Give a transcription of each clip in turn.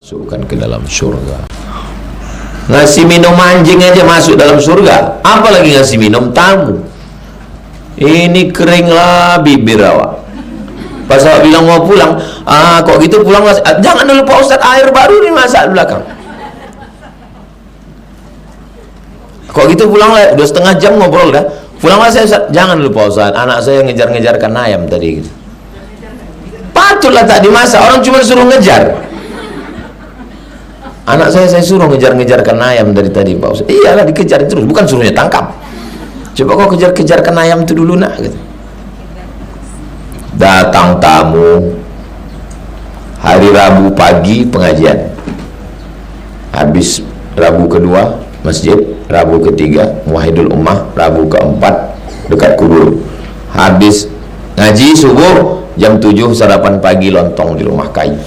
Masukkan ke dalam surga. Ngasih minum anjing aja masuk dalam surga, apalagi ngasih minum tamu. Ini keringlah bibir awak. Pas awak bilang mau pulang, kok gitu pulang mas? Jangan dulu Pak Ustadz, air baru nih masak di belakang. Kok gitu pulang lah, udah setengah jam ngobrol dah. Pulanglah saya Ustadz. Jangan dulu Pak Ustadz, anak saya ngejar-ngejarkan ayam tadi gitu. Patutlah tak dimasak, orang cuma suruh ngejar. Anak saya suruh ngejar-ngejarkan ayam dari tadi Pak Ustadz. Iyalah dikejar terus, bukan suruhnya tangkap. Coba kau kejar-kejarkan ayam itu dulu nak gitu. Datang tamu hari Rabu pagi pengajian, habis Rabu kedua masjid, Rabu ketiga Muwahhidul Ummah, Rabu keempat dekat kubur. Habis ngaji subuh jam 7 sarapan pagi lontong di rumah kayu.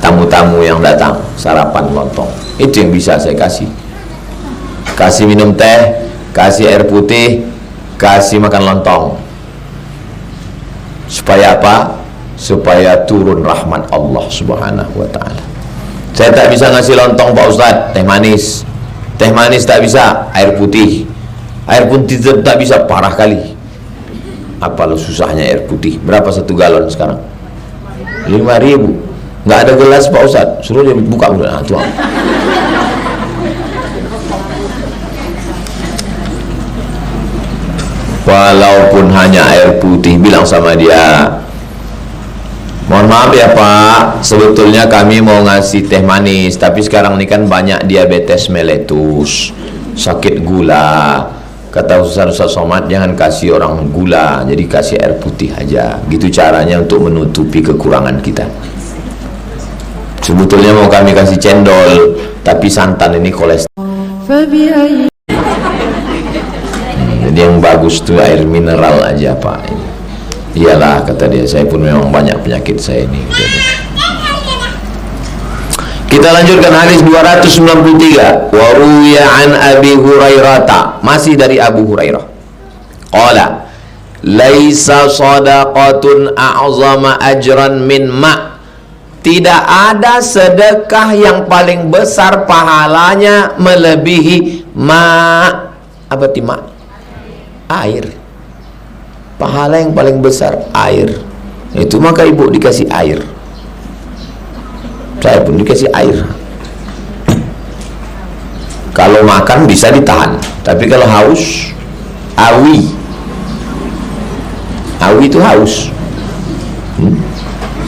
Tamu-tamu yang datang sarapan lontong, itu yang bisa saya kasih. Kasih minum teh, kasih air putih, kasih makan lontong. Supaya apa? Supaya turun rahmat Allah Subhanahu wa ta'ala. Saya tak bisa ngasih lontong Pak Ustadz, teh manis. Teh manis tak bisa, air putih. Air putih tak bisa, parah kali. Apa lo susahnya air putih? Berapa 1 galon sekarang? 5.000. Nggak ada gelas Pak Ustadz, suruh dia buka udah, tuang. Walaupun hanya air putih, bilang sama dia, mohon maaf ya Pak, sebetulnya kami mau ngasih teh manis, tapi sekarang ini kan banyak diabetes mellitus, sakit gula. Kata Ustaz Somad, jangan kasih orang gula, jadi kasih air putih aja. Gitu caranya untuk menutupi kekurangan kita. Sebetulnya mau kami kasih cendol, tapi santan ini kolesterol. Jadi yang bagus tuh air mineral aja Pak. Iyalah kata dia, saya pun memang banyak penyakit saya ini. Kita lanjutkan hadis 293. Wa ruwiya an Abi Hurairah, masih dari Abu Hurairah. Qala laisa shadaqatun a'zama ajran min ma'. Tidak ada sedekah yang paling besar pahalanya melebihi ma'. Apa itu ma'? Air. Pahala yang paling besar air. Itu maka ibu dikasih air. Saya pun dikasih air. Kalau makan bisa ditahan, tapi kalau haus, awi itu haus.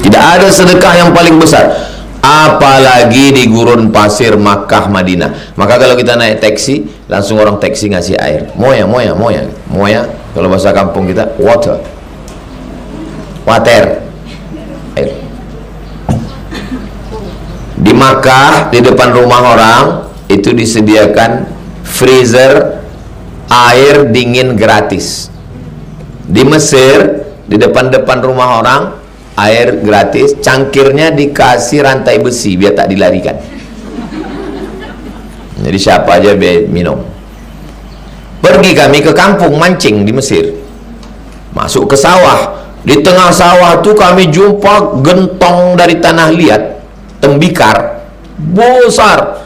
Tidak ada sedekah yang paling besar, apalagi di gurun pasir Makkah Madinah. Maka kalau kita naik taksi, langsung orang taksi ngasih air. Moya. Kalau bahasa kampung kita water, air. Di Makkah, di depan rumah orang itu disediakan freezer air dingin gratis. Di Mesir, di depan rumah orang air gratis, cangkirnya dikasih rantai besi biar tak dilarikan. Jadi siapa aja minum. Pergi kami ke kampung mancing di Mesir, masuk ke sawah. Di tengah sawah tuh kami jumpa gentong dari tanah liat, tembikar besar,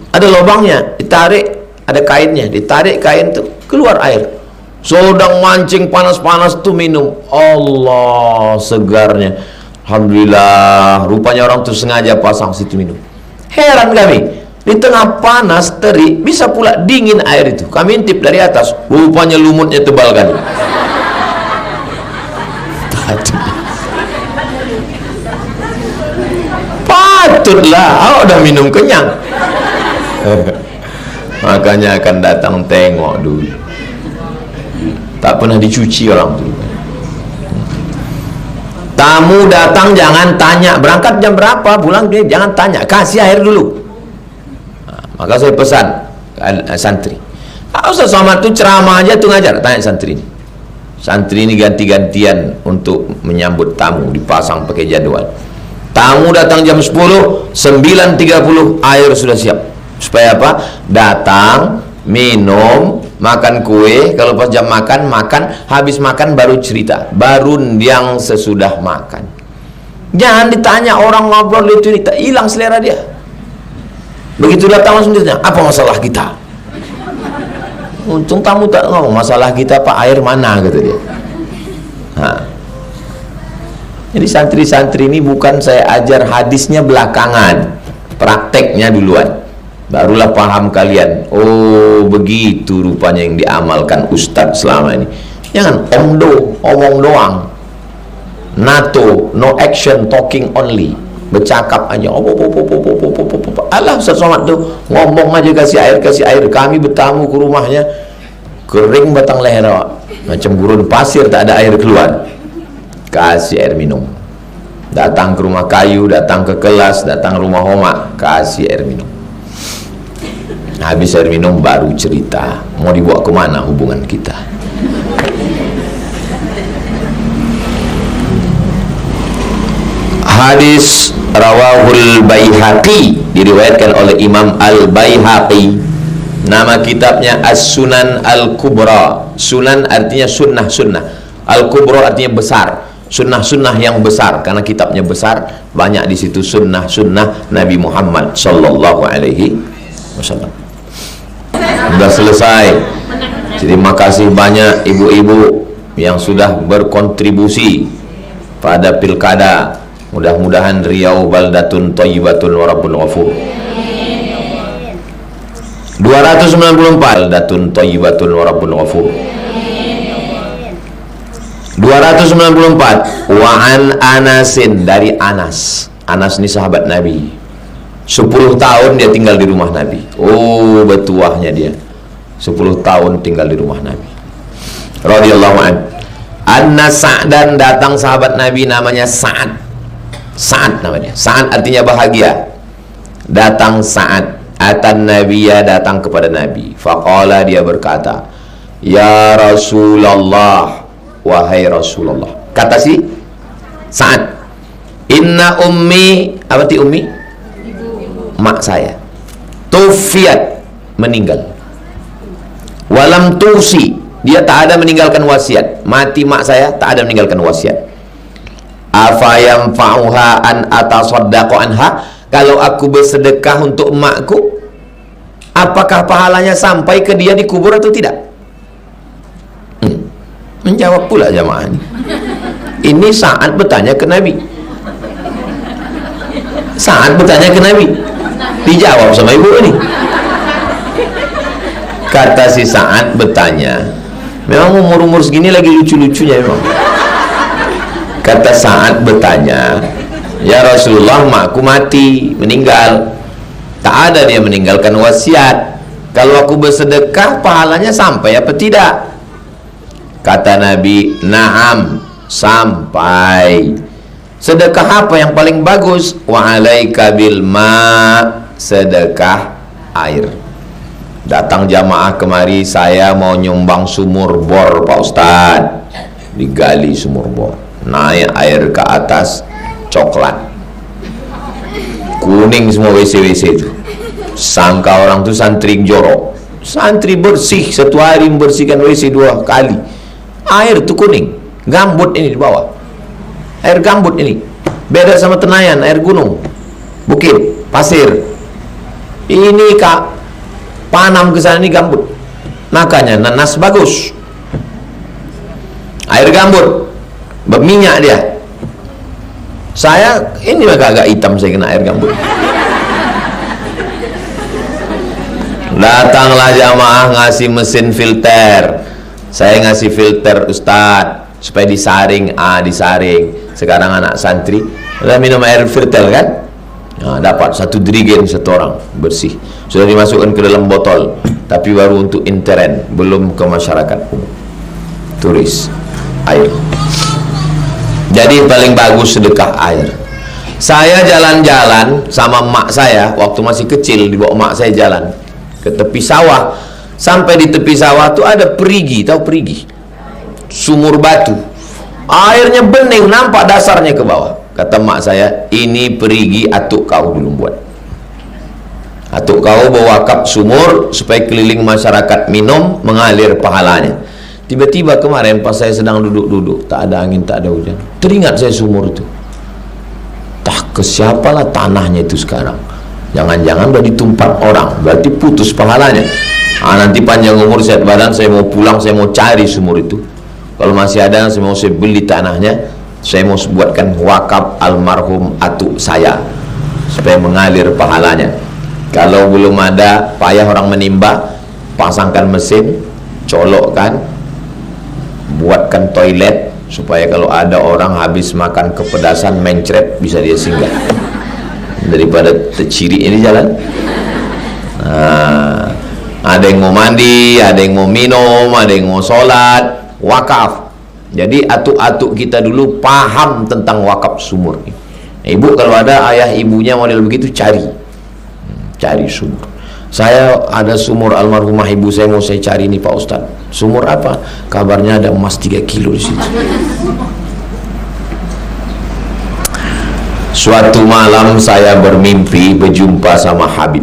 ada lubangnya, ditarik, ada kainnya, ditarik kain tuh keluar air. Sedang mancing panas-panas tuh minum, Allah segarnya, alhamdulillah. Rupanya orang tuh sengaja pasang situ minum. Heran kami, di tengah panas terik bisa pula dingin air itu. Kami intip dari atas, rupanya lumutnya tebal kali. Patutlah, udah minum kenyang. Makanya akan datang tengok dulu. Tak pernah dicuci orang tu. Tamu datang jangan tanya berangkat jam berapa, pulang jangan tanya, kasih air dulu. Maka saya pesan santri, Ustaz Somad tu ceramah aja tu ngajar, tanya santri ini. Santri ini ganti-gantian untuk menyambut tamu, dipasang pakai jadwal. Tamu datang jam 10, 9.30 air sudah siap. Supaya apa? Datang, minum, makan kue. Kalau pas jam makan, habis makan baru cerita, baru yang sesudah makan. Jangan ditanya orang ngobrol itu ini, hilang selera dia. Begitu datang langsung ditanya, apa masalah kita? Untung tamu tak ngomong masalah kita, Pak, air mana, kata dia. Nah, jadi santri-santri ini bukan saya ajar hadisnya belakangan, prakteknya duluan, barulah paham kalian. Oh, begitu rupanya yang diamalkan Ustadz selama ini. Jangan omong doang. NATO, no action, talking only. Bercakap aja. Alah, Ustaz Somad tuh ngomong aja, kasih air. Kami bertamu ke rumahnya, kering batang leher, macam gurun pasir, tak ada air keluar. Kasih air minum. Datang ke rumah kayu, datang ke kelas, datang ke rumah homa, kasih air minum. Habis air minum baru cerita mau dibawa kemana hubungan kita. Hadis rawahul Baihaqi, diriwayatkan oleh Imam Al-Baihaqi. Nama kitabnya As-Sunan Al-Kubra. Sunan artinya sunnah. Al-Kubra artinya besar. Sunnah yang besar, karena kitabnya besar, banyak di situ sunnah Nabi Muhammad sallallahu alaihi wasallam. Sudah selesai. Jadi makasih banyak ibu-ibu yang sudah berkontribusi pada pilkada. Mudah-mudahan Riau baldatun thayyibatun wa rabbun ghafur. 294 baldatun thayyibatun wa rabbun ghafur. 294 wa an Anasin, dari Anas. Anas ini sahabat Nabi. 10 tahun dia tinggal di rumah Nabi. Oh, betuahnya dia. 10 tahun tinggal di rumah Nabi. Radhiyallahu anhu. Anna Sa'dan, datang sahabat Nabi namanya Sa'ad. Sa'ad namanya. Sa'ad artinya bahagia. Datang Sa'ad, atan Nabiya, datang kepada Nabi. Faqala, dia berkata, ya Rasulullah, wahai Rasulullah. Kata si Sa'ad, inna ummi, apa ti ummi? Mak saya tufiyat, meninggal. Walam tusi, dia tak ada meninggalkan wasiat. Mati mak saya, tak ada meninggalkan wasiat. Afayam fa'uha an atasaddaqu anha, kalau aku bersedekah untuk emakku, apakah pahalanya sampai ke dia di kubur atau tidak? Menjawab pula jamaah ini. Ini Sa'ad bertanya ke Nabi. Sa'ad bertanya ke Nabi, dijawab sama ibu ini. Kata si Sa'ad bertanya, memang umur-umur segini lagi lucu-lucunya memang. Kata Sa'ad bertanya, ya Rasulullah, makku mati, meninggal, tak ada dia meninggalkan wasiat. Kalau aku bersedekah, pahalanya sampai apa tidak? Kata Nabi, na'am, sampai. Sedekah apa yang paling bagus? Wa alaika bil ma, sedekah air. Datang jamaah kemari, saya mau nyumbang sumur bor, Pak Ustaz. Digali sumur bor, naik air ke atas, coklat, kuning semua WC itu. Sangka orang tuh santri jorok. Santri bersih, satu hari membersihkan WC 2 kali. Air tuh kuning, gambut ini di bawah. Air gambut ini beda sama Tenayan, air gunung, bukit, pasir. Ini kak panam ke sana, ini gambut. Makanya nanas bagus. Air gambut berminyak dia. Saya ini agak hitam, saya kena air gambut. Datanglah jamaah ngasih mesin filter. Saya ngasih filter Ustadz supaya disaring. Disaring. Sekarang anak santri udah minum air filter kan, dapat satu dirigen satu orang, bersih. Sudah dimasukkan ke dalam botol, tapi baru untuk intern, belum ke masyarakat umum, turis air. Jadi paling bagus sedekah air. Saya jalan-jalan sama emak saya waktu masih kecil, dibawa emak saya jalan ke tepi sawah. Sampai di tepi sawah tuh ada perigi, tahu perigi? Sumur batu. Airnya bening, nampak dasarnya ke bawah. Kata emak saya, ini perigi atuk kau dulu buat. Atuk kau bawa kap sumur supaya keliling masyarakat minum, mengalir pahalanya. Tiba-tiba kemarin pas saya sedang duduk-duduk, tak ada angin, tak ada hujan, teringat saya sumur itu. ke siapalah tanahnya itu sekarang. Jangan-jangan udah ditumpat orang, berarti putus pahalanya. Nanti panjang umur sehat badan, saya mau pulang, saya mau cari sumur itu. Kalau masih ada, saya beli tanahnya, saya mau buatkan wakaf almarhum atuk saya supaya mengalir pahalanya. Kalau belum ada, payah orang menimba, pasangkan mesin, colokkan, buatkan toilet supaya kalau ada orang habis makan kepedasan mencret bisa dia singgah daripada terciri ini jalan. Ada yang mau mandi, ada yang mau minum, ada yang mau sholat, wakaf. Jadi atuk-atuk kita dulu paham tentang wakaf sumur. Ibu kalau ada ayah ibunya model begitu, cari sumur. Saya ada sumur almarhumah ibu saya, mau saya cari nih Pak Ustadz. Sumur apa? Kabarnya ada emas 3 kilo di situ. Suatu malam saya bermimpi berjumpa sama Habib.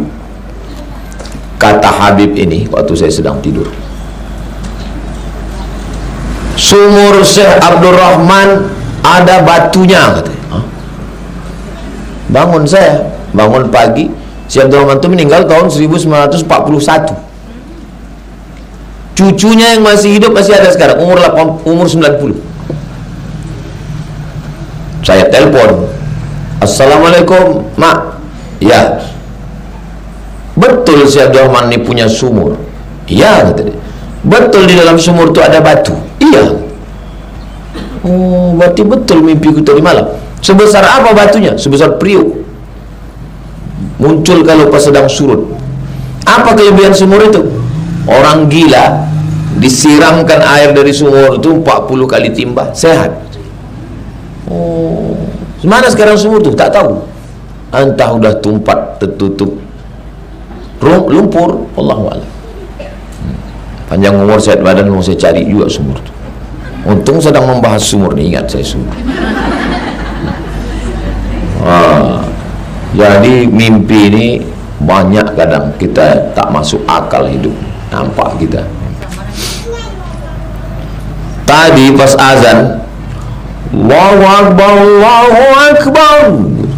Kata Habib ini waktu saya sedang tidur, sumur Syekh Abdurrahman ada batunya, katanya. Bangun saya, bangun pagi. Syekh Abdurrahman itu meninggal tahun 1941. Cucunya yang masih hidup masih ada sekarang, umur 90. Saya telepon, assalamualaikum mak. Ya, betul Syekh Abdurrahman ini punya sumur. Iya, katanya. Betul di dalam sumur itu ada batu. Iya. Oh, berarti betul mimpiku tadi malam. Sebesar apa batunya? Sebesar periuk. Muncul kalau pas sedang surut. Apa kelebihan sumur itu? Orang gila disiramkan air dari sumur itu 40 kali timba, sehat. Oh, mana sekarang sumur itu? Tak tahu. Entah udah tumpat, tertutup, lumpur, Allahu a'lam. Panjang umur sehat badan, mau saya cari juga sumur itu. Untung sedang membahas sumur nih, ingat saya sumur. Jadi mimpi ini banyak kadang kita tak masuk akal hidup. Nampak kita. Tadi pas azan, Allahu Akbar, Allahu Akbar,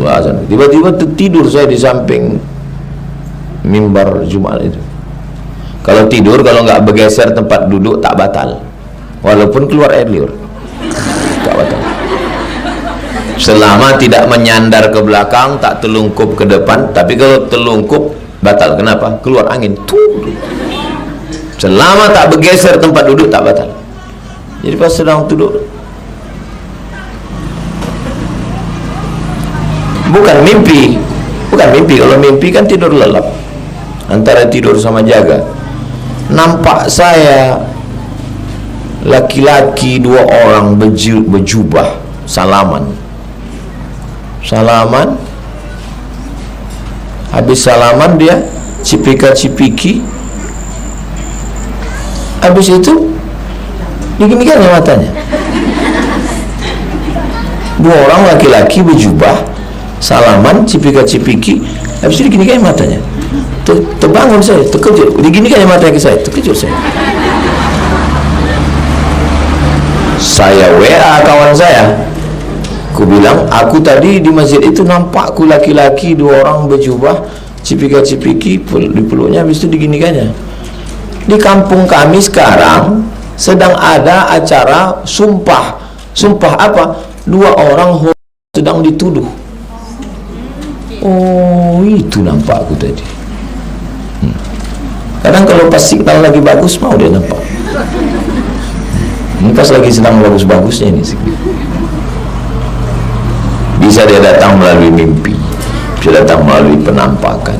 azan. Tiba-tiba tertidur saya di samping mimbar Jumat itu. Kalau tidur, kalau nggak bergeser tempat duduk tak batal, walaupun keluar air liur tak batal. Selama tidak menyandar ke belakang, tak telungkup ke depan. Tapi kalau telungkup batal. Kenapa? Keluar angin. Selama tak bergeser tempat duduk tak batal. Jadi pas sedang duduk, bukan mimpi. Kalau mimpi kan tidur lelap, antara tidur sama jaga. Nampak saya laki-laki 2 orang berjubah salaman. Habis salaman dia cipika-cipiki, habis itu diginikan matanya. 2 orang laki-laki berjubah salaman, cipika-cipiki, habis itu diginikan matanya. Terbangun saya, terkejut. Diginikan matanya ke saya, terkejut saya. Saya WA kawan saya, aku bilang, aku tadi di masjid itu nampak aku laki-laki 2 orang berjubah, cipika-cipiki, di peluknya, habis itu diginikannya. Di kampung kami sekarang sedang ada acara sumpah. Sumpah apa? 2 orang sedang dituduh. Oh, itu nampak aku tadi. Kadang kalau pas signal lagi bagus, mau dia nampak. Ini pas lagi sedang bagus-bagusnya ini. Bisa dia datang melalui mimpi, bisa datang melalui penampakan.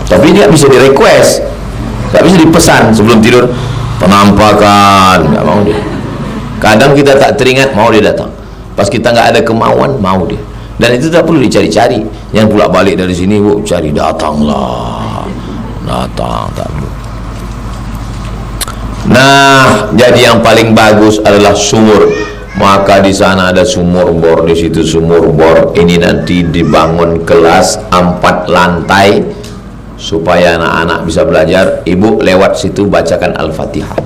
Tapi dia bisa di request, nggak bisa dipesan sebelum tidur. Penampakan, nggak mau dia. Kadang kita tak teringat, mau dia datang. Pas kita nggak ada kemauan, mau dia. Dan itu tak perlu dicari-cari. Yang pulak balik dari sini, cari, datanglah, datang, tak perlu. Nah, jadi yang paling bagus adalah sumur. Maka di sana ada sumur bor, di situ sumur bor. Ini nanti dibangun kelas 4 lantai supaya anak-anak bisa belajar. Ibu lewat situ bacakan Al-Fatihah.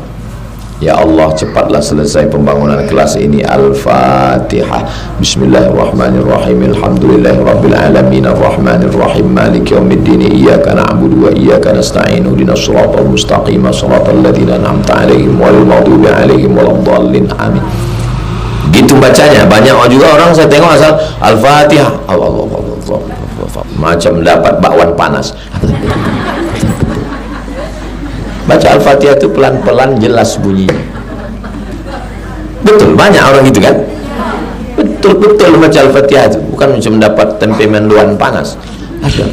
Ya Allah, cepatlah selesai pembangunan kelas ini. Al-Fatihah. Bismillahirrahmanirrahim. Alhamdulillahirabbil alamin arrahmanir rahim maliki yaumiddin iyyaka na'budu wa iyyaka nasta'in ihdinas siratal mustaqim siratal ladzina an'amta 'alaihim ghairil maghdubi 'alaihim waladdallin. Amin. Gitu bacanya. Banyak juga orang saya tengok asal Al-Fatihah Allah macam dapat bakwan panas. Baca Al-Fatihah itu pelan-pelan, jelas bunyinya. Betul, banyak orang gitu kan? Betul-betul baca Al-Fatihah itu bukan macam mendapat tempe mendoan panas. Ada